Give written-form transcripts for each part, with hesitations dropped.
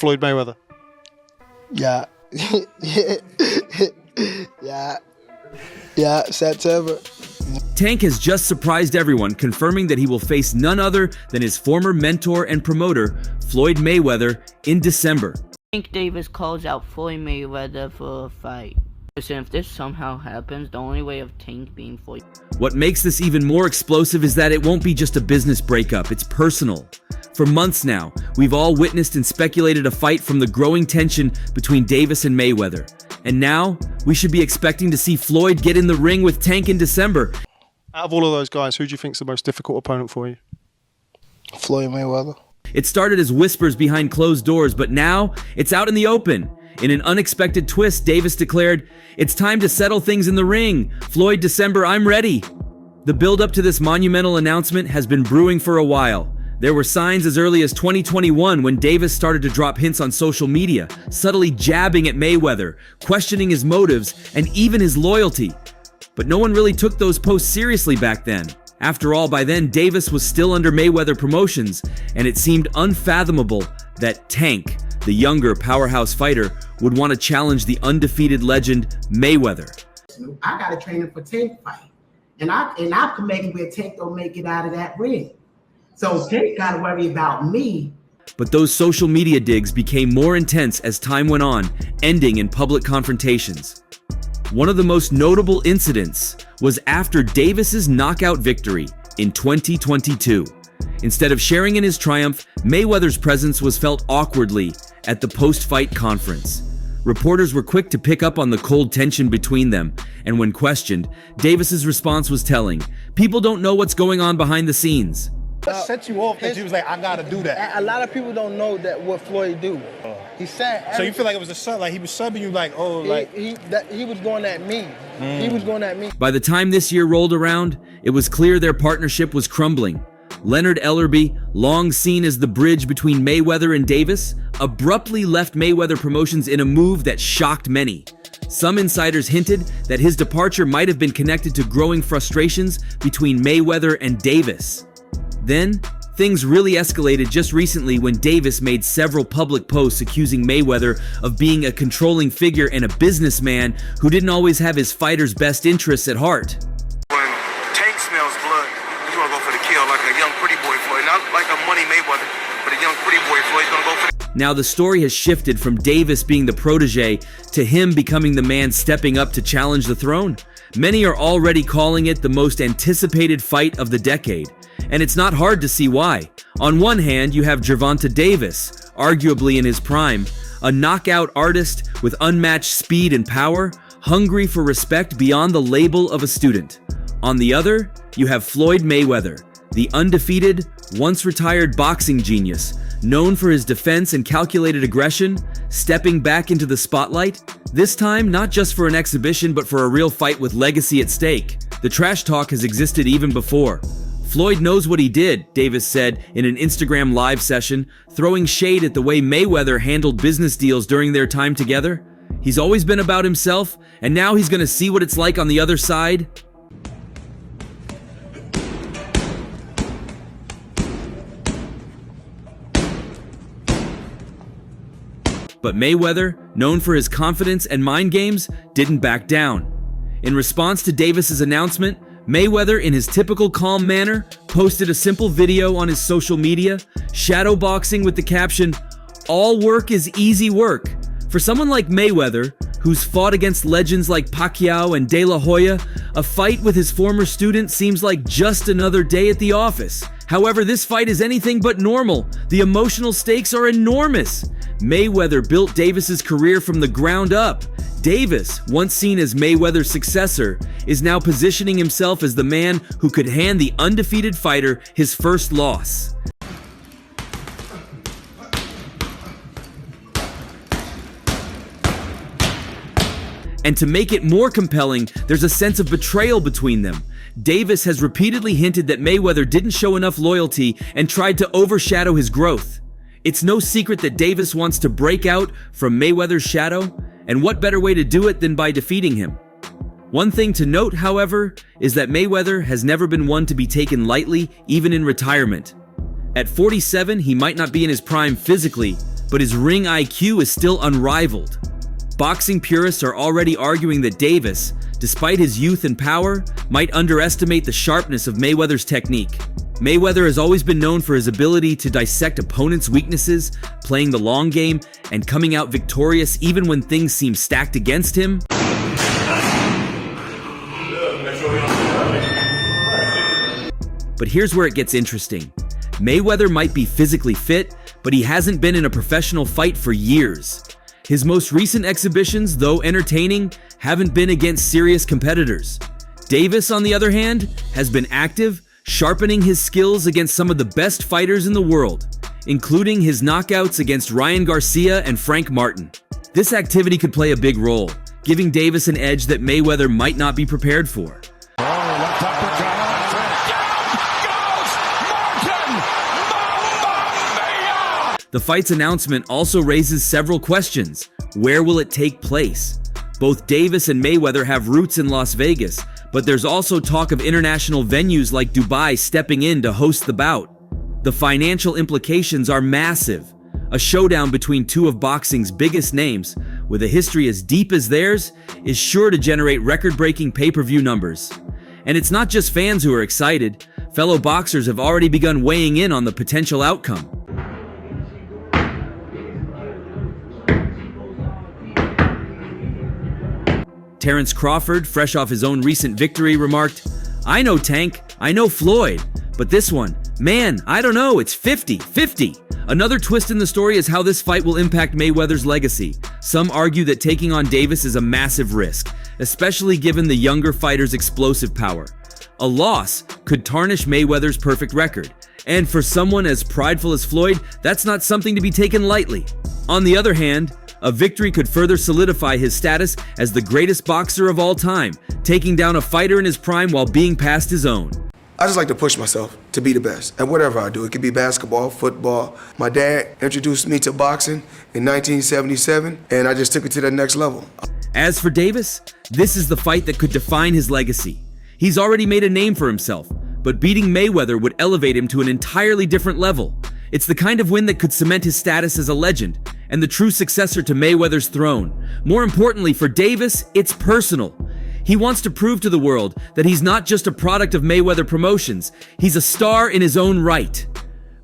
Floyd Mayweather? Yeah. Yeah, September. Tank has just surprised everyone, confirming that he will face none other than his former mentor and promoter, Floyd Mayweather, in December. Tank Davis calls out Floyd Mayweather for a fight. Listen, if this somehow happens, the only way of Tank being Floyd. What makes this even more explosive is that it won't be just a business breakup, it's personal. For months now, we've all witnessed and speculated a fight from the growing tension between Davis and Mayweather. And now, we should be expecting to see Floyd get in the ring with Tank in December. Out of all of those guys, who do you think's the most difficult opponent for you? Floyd Mayweather. It started as whispers behind closed doors, but now it's out in the open. In an unexpected twist, Davis declared, "It's time to settle things in the ring. Floyd, December, I'm ready." The build-up to this monumental announcement has been brewing for a while. There were signs as early as 2021 when Davis started to drop hints on social media, subtly jabbing at Mayweather, questioning his motives, and even his loyalty. But no one really took those posts seriously back then. After all, by then, Davis was still under Mayweather Promotions, and it seemed unfathomable that Tank, the younger powerhouse fighter, would want to challenge the undefeated legend Mayweather. I got to train him for Tank fight, and I can make it where Tank don't make it out of that ring. So Tank got to worry about me. But those social media digs became more intense as time went on, ending in public confrontations. One of the most notable incidents was after Davis's knockout victory in 2022. Instead of sharing in his triumph, Mayweather's presence was felt awkwardly at the post-fight conference. Reporters were quick to pick up on the cold tension between them, and when questioned, Davis's response was telling. People don't know what's going on behind the scenes. What set you off that you was like, I gotta do that? A lot of people don't know that what Floyd do. He said. So you feel like it was a sub, like he was subbing you, like, oh, like he was going at me. He was going at me. By the time this year rolled around, it was clear their partnership was crumbling. Leonard Ellerby, long seen as the bridge between Mayweather and Davis, abruptly left Mayweather Promotions in a move that shocked many. Some insiders hinted that his departure might have been connected to growing frustrations between Mayweather and Davis. Then, things really escalated just recently when Davis made several public posts accusing Mayweather of being a controlling figure and a businessman who didn't always have his fighter's best interests at heart. When Tank smells blood, he's gonna go for the kill like a young pretty boy Floyd. Not like a money Mayweather, but a young pretty boy Floyd's gonna go for the. Now the story has shifted from Davis being the protege to him becoming the man stepping up to challenge the throne. Many are already calling it the most anticipated fight of the decade. And it's not hard to see why. On one hand, you have Gervonta Davis, arguably in his prime, a knockout artist with unmatched speed and power, hungry for respect beyond the label of a student. On the other, you have Floyd Mayweather, the undefeated, once retired boxing genius, known for his defense and calculated aggression, stepping back into the spotlight, this time not just for an exhibition but for a real fight with legacy at stake. The trash talk has existed even before. Floyd knows what he did, Davis said in an Instagram live session, throwing shade at the way Mayweather handled business deals during their time together. He's always been about himself, and now he's gonna see what it's like on the other side. But Mayweather, known for his confidence and mind games, didn't back down. In response to Davis's announcement, Mayweather, in his typical calm manner, posted a simple video on his social media, shadowboxing with the caption, "All work is easy work." For someone like Mayweather, who's fought against legends like Pacquiao and De La Hoya, a fight with his former student seems like just another day at the office. However, this fight is anything but normal. The emotional stakes are enormous. Mayweather built Davis's career from the ground up. Davis, once seen as Mayweather's successor, is now positioning himself as the man who could hand the undefeated fighter his first loss. And to make it more compelling, there's a sense of betrayal between them. Davis has repeatedly hinted that Mayweather didn't show enough loyalty and tried to overshadow his growth. It's no secret that Davis wants to break out from Mayweather's shadow, and what better way to do it than by defeating him? One thing to note, however, is that Mayweather has never been one to be taken lightly, even in retirement. At 47, he might not be in his prime physically, but his ring IQ is still unrivaled. Boxing purists are already arguing that Davis, despite his youth and power, might underestimate the sharpness of Mayweather's technique. Mayweather has always been known for his ability to dissect opponents' weaknesses, playing the long game, and coming out victorious even when things seem stacked against him. But here's where it gets interesting. Mayweather might be physically fit, but he hasn't been in a professional fight for years. His most recent exhibitions, though entertaining, haven't been against serious competitors. Davis, on the other hand, has been active, sharpening his skills against some of the best fighters in the world, including his knockouts against Ryan Garcia and Frank Martin. This activity could play a big role, giving Davis an edge that Mayweather might not be prepared for. The fight's announcement also raises several questions. Where will it take place? Both Davis and Mayweather have roots in Las Vegas, but there's also talk of international venues like Dubai stepping in to host the bout. The financial implications are massive. A showdown between two of boxing's biggest names, with a history as deep as theirs, is sure to generate record-breaking pay-per-view numbers. And it's not just fans who are excited. Fellow boxers have already begun weighing in on the potential outcome. Terrence Crawford, fresh off his own recent victory, remarked, "I know Tank, I know Floyd, but this one, man, I don't know, it's 50-50. Another twist in the story is how this fight will impact Mayweather's legacy. Some argue that taking on Davis is a massive risk, especially given the younger fighter's explosive power. A loss could tarnish Mayweather's perfect record, and for someone as prideful as Floyd, that's not something to be taken lightly. On the other hand, a victory could further solidify his status as the greatest boxer of all time, taking down a fighter in his prime while being past his own." I just like to push myself to be the best at whatever I do. It could be basketball, football. My dad introduced me to boxing in 1977, and I just took it to the next level. As for Davis, this is the fight that could define his legacy. He's already made a name for himself, but beating Mayweather would elevate him to an entirely different level. It's the kind of win that could cement his status as a legend and the true successor to Mayweather's throne. More importantly, for Davis, it's personal. He wants to prove to the world that he's not just a product of Mayweather Promotions, he's a star in his own right.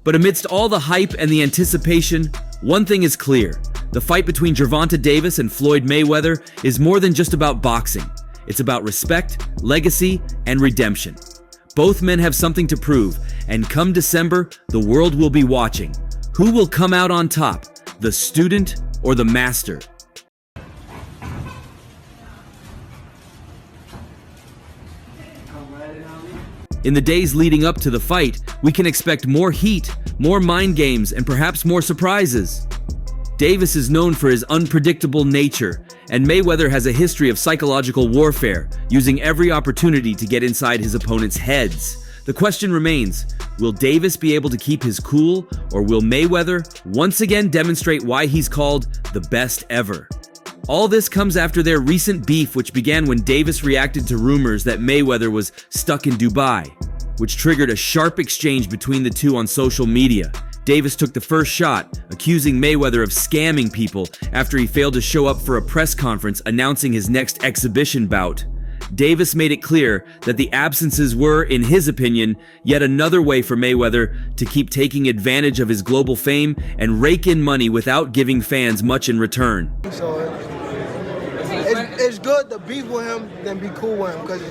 But amidst all the hype and the anticipation, one thing is clear. The fight between Gervonta Davis and Floyd Mayweather is more than just about boxing. It's about respect, legacy, and redemption. Both men have something to prove, and come December, the world will be watching. Who will come out on top, the student or the master? In the days leading up to the fight, we can expect more heat, more mind games, and perhaps more surprises. Davis is known for his unpredictable nature, and Mayweather has a history of psychological warfare, using every opportunity to get inside his opponents' heads. The question remains, will Davis be able to keep his cool, or will Mayweather once again demonstrate why he's called the best ever? All this comes after their recent beef, which began when Davis reacted to rumors that Mayweather was stuck in Dubai, which triggered a sharp exchange between the two on social media. Davis took the first shot, accusing Mayweather of scamming people after he failed to show up for a press conference announcing his next exhibition bout. Davis made it clear that the absences were, in his opinion, yet another way for Mayweather to keep taking advantage of his global fame and rake in money without giving fans much in return. So it's good to beef with him than be cool with him, because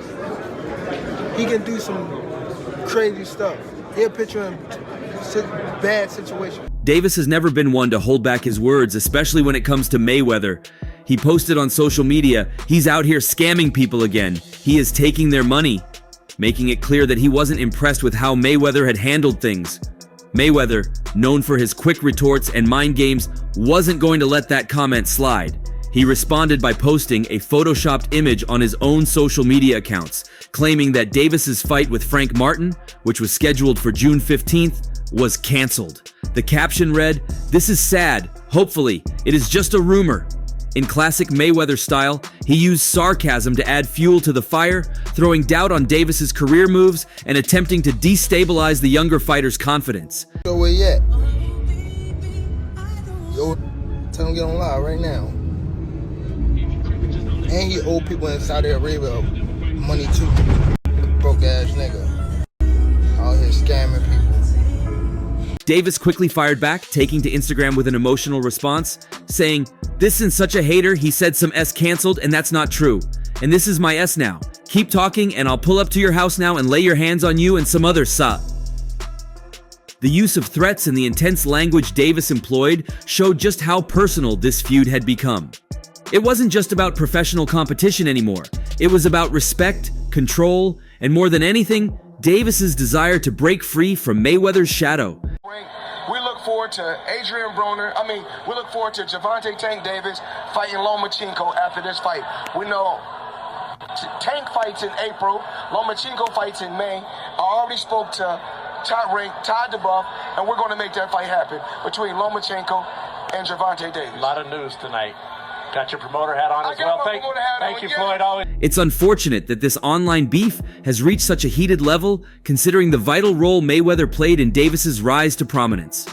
he can do some crazy stuff. He'll put you in bad situations. Davis has never been one to hold back his words, especially when it comes to Mayweather. He posted on social media, "He's out here scamming people again. He is taking their money," making it clear that he wasn't impressed with how Mayweather had handled things. Mayweather, known for his quick retorts and mind games, wasn't going to let that comment slide. He responded by posting a photoshopped image on his own social media accounts, claiming that Davis's fight with Frank Martin, which was scheduled for June 15th, was canceled. The caption read, "This is sad. Hopefully, it is just a rumor." In classic Mayweather style, he used sarcasm to add fuel to the fire, throwing doubt on Davis's career moves and attempting to destabilize the younger fighter's confidence. So where you at? Yo, Tell him get on live right now. And he owe people in Saudi Arabia money too. Broke ass nigga. Out here scamming people. Davis quickly fired back, taking to Instagram with an emotional response, saying, "This is such a hater, he said some S canceled and that's not true. And this is my S now. Keep talking and I'll pull up to your house now and lay your hands on you and some other sup." The use of threats and the intense language Davis employed showed just how personal this feud had become. It wasn't just about professional competition anymore. It was about respect, control, and more than anything, Davis's desire to break free from Mayweather's shadow. We look forward to we look forward to Gervonta Tank Davis fighting Lomachenko after this fight. We know Tank fights in April, Lomachenko fights in May. I already spoke to top rank Todd DeBuff, and we're going to make that fight happen between Lomachenko and Gervonta Davis. A lot of news tonight. Got your promoter hat on as well. Thank you, Floyd. It's unfortunate that this online beef has reached such a heated level, considering the vital role Mayweather played in Davis's rise to prominence.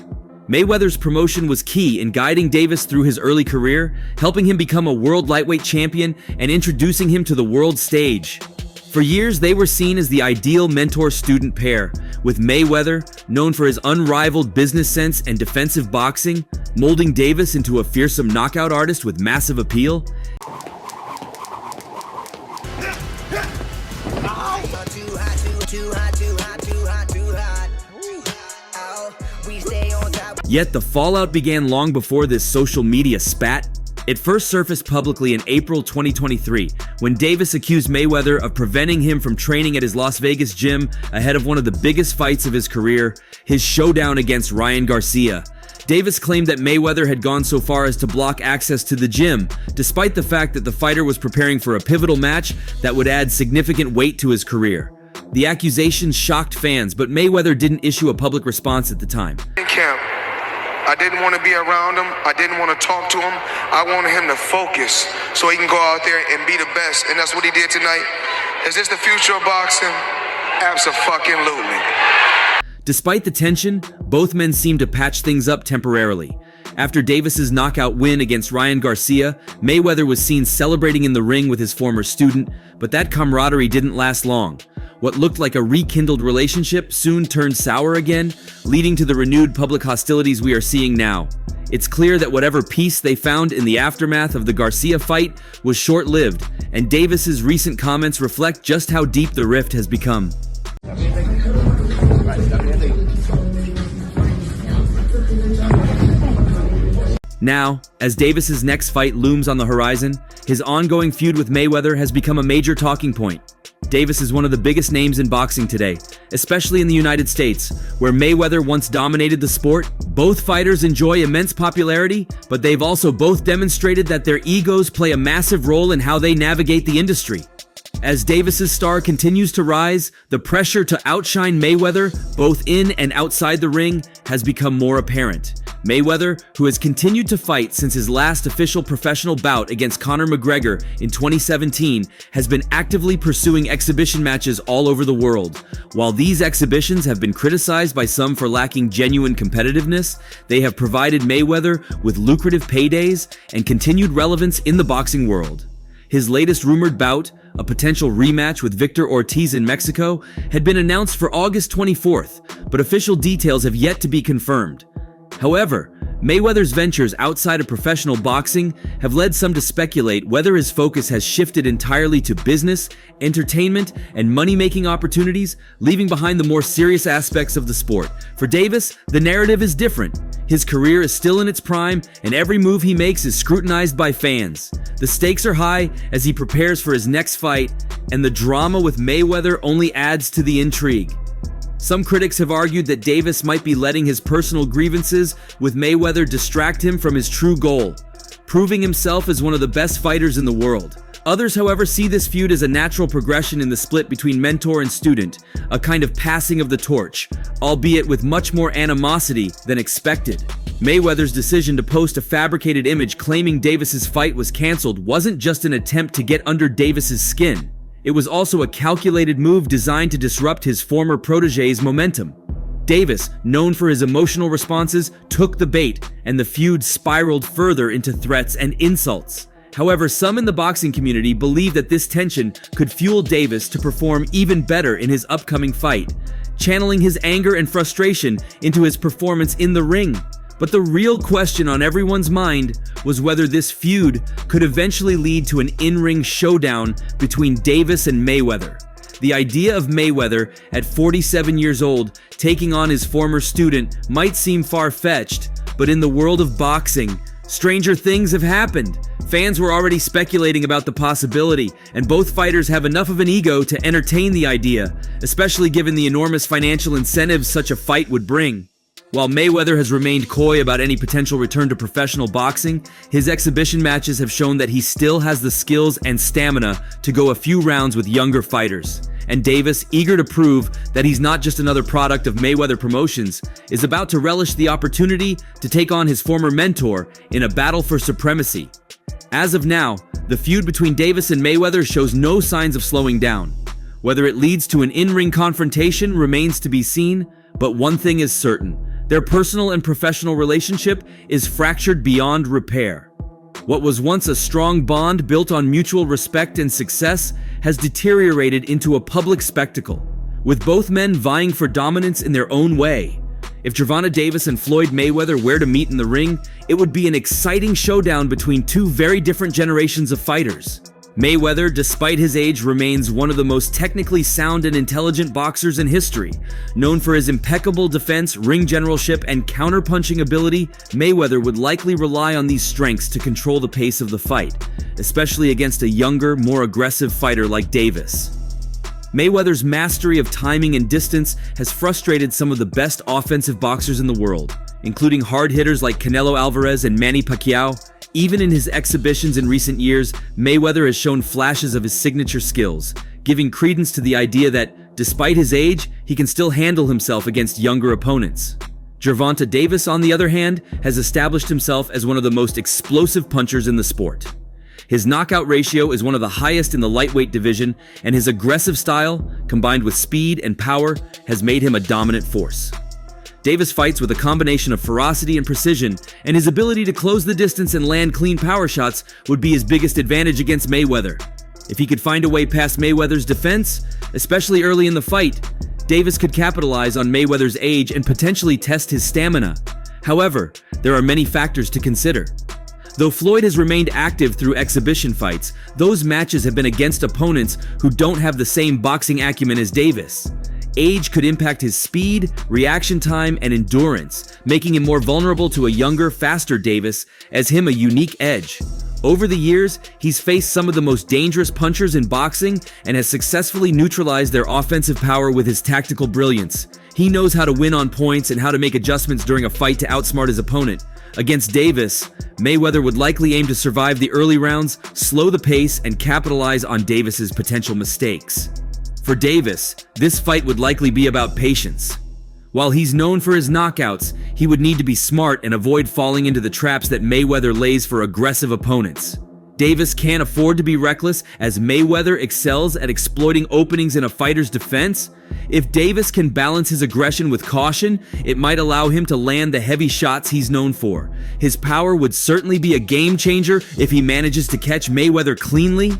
Mayweather's promotion was key in guiding Davis through his early career, helping him become a world lightweight champion and introducing him to the world stage. For years, they were seen as the ideal mentor-student pair, with Mayweather, known for his unrivaled business sense and defensive boxing, molding Davis into a fearsome knockout artist with massive appeal. Yet the fallout began long before this social media spat. It first surfaced publicly in April 2023, when Davis accused Mayweather of preventing him from training at his Las Vegas gym ahead of one of the biggest fights of his career, his showdown against Ryan Garcia. Davis claimed that Mayweather had gone so far as to block access to the gym, despite the fact that the fighter was preparing for a pivotal match that would add significant weight to his career. The accusations shocked fans, but Mayweather didn't issue a public response at the time. I didn't want to be around him. I didn't want to talk to him. I wanted him to focus so he can go out there and be the best. And that's what he did tonight. Is this the future of boxing? Abso-fucking-lutely. Despite the tension, both men seemed to patch things up temporarily. After Davis's knockout win against Ryan Garcia, Mayweather was seen celebrating in the ring with his former student, but that camaraderie didn't last long. What looked like a rekindled relationship soon turned sour again, leading to the renewed public hostilities we are seeing now. It's clear that whatever peace they found in the aftermath of the Garcia fight was short-lived, and Davis's recent comments reflect just how deep the rift has become. Now, as Davis's next fight looms on the horizon, his ongoing feud with Mayweather has become a major talking point. Davis is one of the biggest names in boxing today, especially in the United States, where Mayweather once dominated the sport. Both fighters enjoy immense popularity, but they've also both demonstrated that their egos play a massive role in how they navigate the industry. As Davis's star continues to rise, the pressure to outshine Mayweather, both in and outside the ring, has become more apparent. Mayweather, who has continued to fight since his last official professional bout against Conor McGregor in 2017, has been actively pursuing exhibition matches all over the world. While these exhibitions have been criticized by some for lacking genuine competitiveness, they have provided Mayweather with lucrative paydays and continued relevance in the boxing world. His latest rumored bout, a potential rematch with Victor Ortiz in Mexico, had been announced for August 24th, but official details have yet to be confirmed. However, Mayweather's ventures outside of professional boxing have led some to speculate whether his focus has shifted entirely to business, entertainment, and money-making opportunities, leaving behind the more serious aspects of the sport. For Davis, the narrative is different. His career is still in its prime, and every move he makes is scrutinized by fans. The stakes are high as he prepares for his next fight, and the drama with Mayweather only adds to the intrigue. Some critics have argued that Davis might be letting his personal grievances with Mayweather distract him from his true goal, proving himself as one of the best fighters in the world. Others, however, see this feud as a natural progression in the split between mentor and student, a kind of passing of the torch, albeit with much more animosity than expected. Mayweather's decision to post a fabricated image claiming Davis's fight was canceled wasn't just an attempt to get under Davis's skin. It was also a calculated move designed to disrupt his former protege's momentum. Davis, known for his emotional responses, took the bait, and the feud spiraled further into threats and insults. However, some in the boxing community believe that this tension could fuel Davis to perform even better in his upcoming fight, channeling his anger and frustration into his performance in the ring. But the real question on everyone's mind was whether this feud could eventually lead to an in-ring showdown between Davis and Mayweather. The idea of Mayweather, at 47 years old, taking on his former student might seem far-fetched, but in the world of boxing, stranger things have happened. Fans were already speculating about the possibility, and both fighters have enough of an ego to entertain the idea, especially given the enormous financial incentives such a fight would bring. While Mayweather has remained coy about any potential return to professional boxing, his exhibition matches have shown that he still has the skills and stamina to go a few rounds with younger fighters. And Davis, eager to prove that he's not just another product of Mayweather Promotions, is about to relish the opportunity to take on his former mentor in a battle for supremacy. As of now, the feud between Davis and Mayweather shows no signs of slowing down. Whether it leads to an in-ring confrontation remains to be seen, but one thing is certain: their personal and professional relationship is fractured beyond repair. What was once a strong bond built on mutual respect and success has deteriorated into a public spectacle, with both men vying for dominance in their own way. If Gervonta Davis and Floyd Mayweather were to meet in the ring, it would be an exciting showdown between two very different generations of fighters. Mayweather, despite his age, remains one of the most technically sound and intelligent boxers in history. Known for his impeccable defense, ring generalship, and counter-punching ability, Mayweather would likely rely on these strengths to control the pace of the fight, especially against a younger, more aggressive fighter like Davis. Mayweather's mastery of timing and distance has frustrated some of the best offensive boxers in the world, including hard hitters like Canelo Alvarez and Manny Pacquiao. Even in his exhibitions in recent years, Mayweather has shown flashes of his signature skills, giving credence to the idea that, despite his age, he can still handle himself against younger opponents. Gervonta Davis, on the other hand, has established himself as one of the most explosive punchers in the sport. His knockout ratio is one of the highest in the lightweight division, and his aggressive style, combined with speed and power, has made him a dominant force. Davis fights with a combination of ferocity and precision, and his ability to close the distance and land clean power shots would be his biggest advantage against Mayweather. If he could find a way past Mayweather's defense, especially early in the fight, Davis could capitalize on Mayweather's age and potentially test his stamina. However, there are many factors to consider. Though Floyd has remained active through exhibition fights, those matches have been against opponents who don't have the same boxing acumen as Davis. Age could impact his speed, reaction time, and endurance, making him more vulnerable to a younger, faster Davis, as him a unique edge. Over the years, he's faced some of the most dangerous punchers in boxing and has successfully neutralized their offensive power with his tactical brilliance. He knows how to win on points and how to make adjustments during a fight to outsmart his opponent. Against Davis, Mayweather would likely aim to survive the early rounds, slow the pace, and capitalize on Davis's potential mistakes. For Davis, this fight would likely be about patience. While he's known for his knockouts, he would need to be smart and avoid falling into the traps that Mayweather lays for aggressive opponents. Davis can't afford to be reckless, as Mayweather excels at exploiting openings in a fighter's defense. If Davis can balance his aggression with caution, it might allow him to land the heavy shots he's known for. His power would certainly be a game changer if he manages to catch Mayweather cleanly.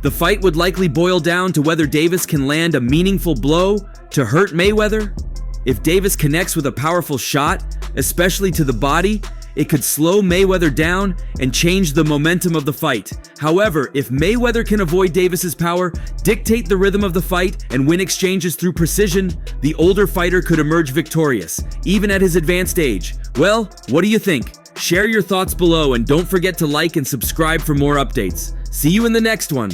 The fight would likely boil down to whether Davis can land a meaningful blow to hurt Mayweather. If Davis connects with a powerful shot, especially to the body, it could slow Mayweather down and change the momentum of the fight. However, if Mayweather can avoid Davis's power, dictate the rhythm of the fight, and win exchanges through precision, the older fighter could emerge victorious, even at his advanced age. Well, what do you think? Share your thoughts below, and don't forget to like and subscribe for more updates. See you in the next one.